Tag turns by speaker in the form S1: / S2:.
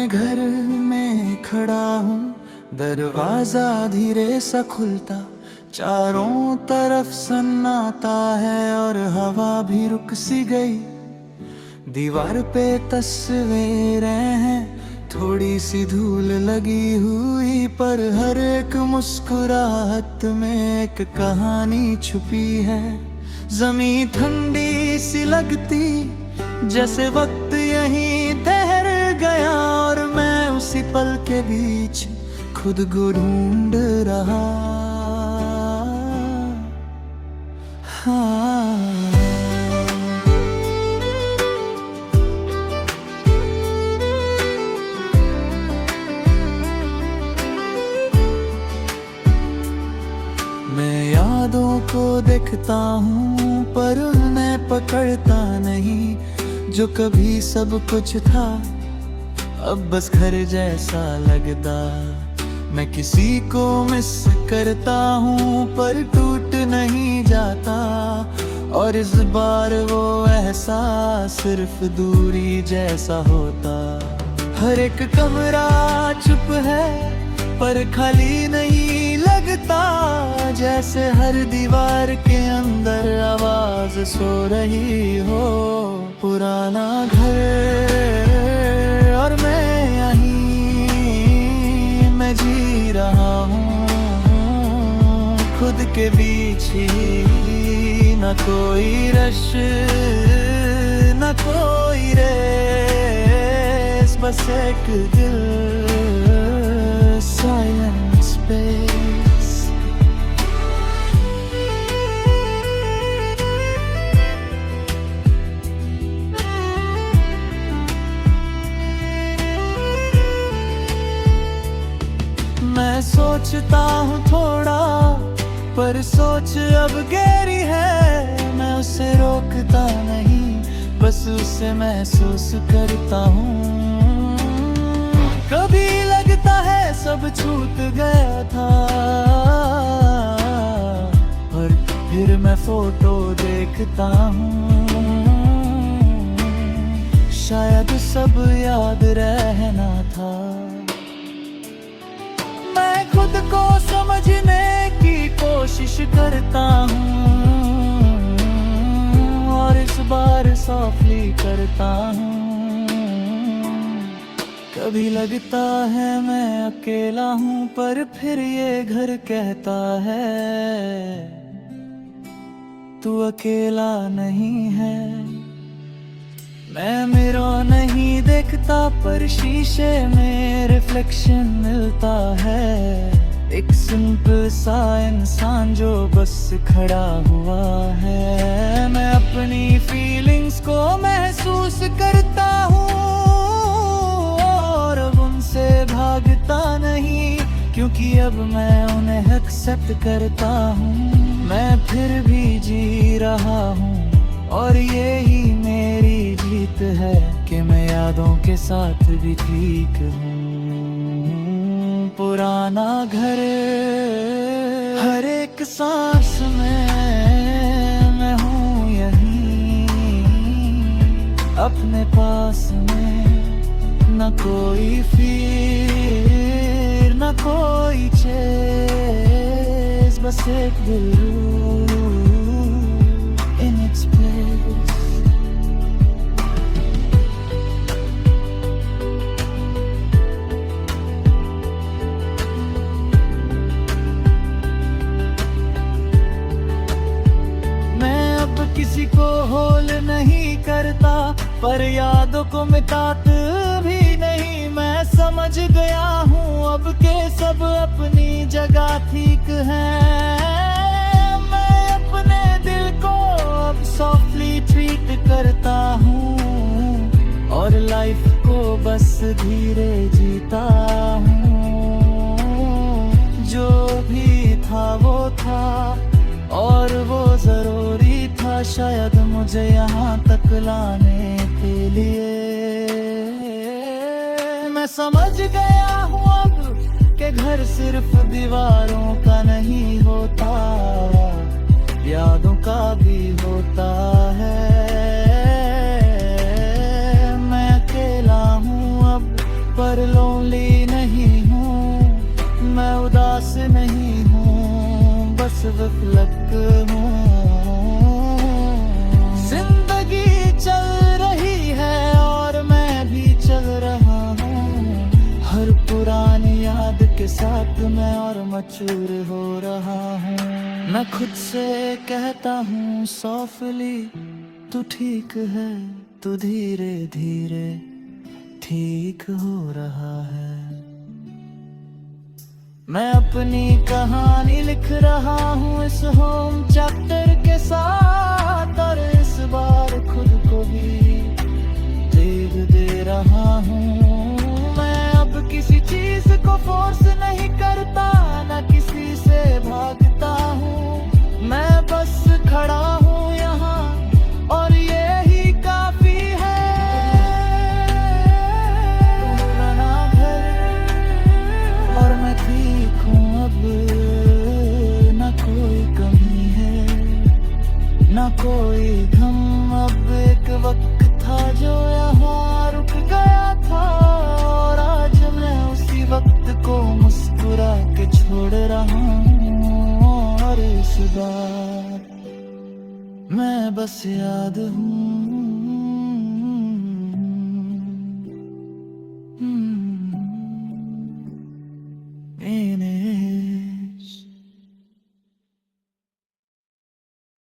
S1: अपने घर में खड़ा हूँ, दरवाजा धीरे सा खुलता, चारों तरफ सन्नाटा है और हवा भी रुक सी गई। दीवार पे तस्वीरें हैं, थोड़ी सी धूल लगी हुई, पर हर एक मुस्कुराहट में एक कहानी छुपी है। ज़मीं ठंडी सी लगती, जैसे वक्त यहीं ठहर गया, और मैं उसी पल के बीच खुद को ढूंढ रहा। हाँ, मैं यादों को देखता हूँ पर उन्हें पकड़ता नहीं, जो कभी सब कुछ था अब बस घर जैसा लगता। मैं किसी को मिस करता हूँ पर टूट नहीं जाता, और इस बार वो एहसास सिर्फ दूरी जैसा होता। हर एक कमरा चुप है पर खाली नहीं लगता, जैसे हर दीवार के अंदर आवाज सो रही हो। पुराना घर और मैं यहीं मैं जी रहा हूँ, खुद के बीच ही, न कोई रश न कोई रेस, बस एक दिल, साइलेंट स्पेस। मैं सोचता हूँ थोड़ा, पर सोच अब गहरी है। मैं उसे रोकता नहीं, बस उसे महसूस करता हूँ। कभी लगता है सब छूट गया था, और फिर मैं फोटो देखता हूँ, शायद सब याद रहना था। मैं खुद को समझने की कोशिश करता हूँ, और इस बार सॉफ्टली करता हूँ। कभी लगता है मैं अकेला हूँ, पर फिर ये घर कहता है तू अकेला नहीं है। मैं मिरर नहीं देखता, पर शीशे में रिफ्लेक्शन मिलता है। एक सिंपल सा इंसान जो बस खड़ा हुआ है। मैं अपनी फीलिंग्स को महसूस करता हूँ, और अब उनसे भागता नहीं, क्योंकि अब मैं उन्हें एक्सेप्ट करता हूँ। मैं फिर भी जी रहा हूँ, और यही मेरी जीत है कि मैं यादों के साथ भी ठीक हूँ। पुराना घर हर एक सांस में मैं हूँ यहीं, अपने पास में न कोई फिर न कोई चेस, बस एक दिल in its place। मैं अब किसी को होल नहीं करता, पर यादों को मिटाते भी नहीं। मैं समझ गया हूँ अब के सब अपनी जगह ठीक है। मैं अपने दिल को अब सॉफ्टली ट्रीट करता हूँ, और लाइफ को बस धीरे जीता हूँ। जो भी था वो था, और वो जरूरी था शायद मुझे यहाँ तक लाने के लिए। मैं समझ गया हूँ अब कि घर सिर्फ दीवारों का नहीं होता, यादों का भी होता है। मैं अकेला हूँ अब, पर बेफलक हूँ। जिंदगी चल रही है और मैं भी चल रहा हूँ, हर पुरानी याद के साथ मैं और मचूर हो रहा हूँ। मैं खुद से कहता हूँ सॉफ्टली, तू ठीक है, तू धीरे धीरे ठीक हो रहा है। मैं अपनी कहानी लिख रहा हूँ इस होम चैप्टर के साथ, और इस बार खुद को भी देख दे रहा हूँ। मैं अब किसी चीज को फोर्स नहीं करता, न किसी से भागता हूँ। मैं बस खड़ा हूँ यहाँ और यही काफी है। पुराना घर और मैं ठीक हूँ अब, न कोई कमी है, न कोई गम। अब एक वक्त था जो यहाँ रुक गया था, और आज मैं उसी वक्त को मुस्कुरा के छोड़ रहा हूँ। और इस बार मैं बस याद हूँ।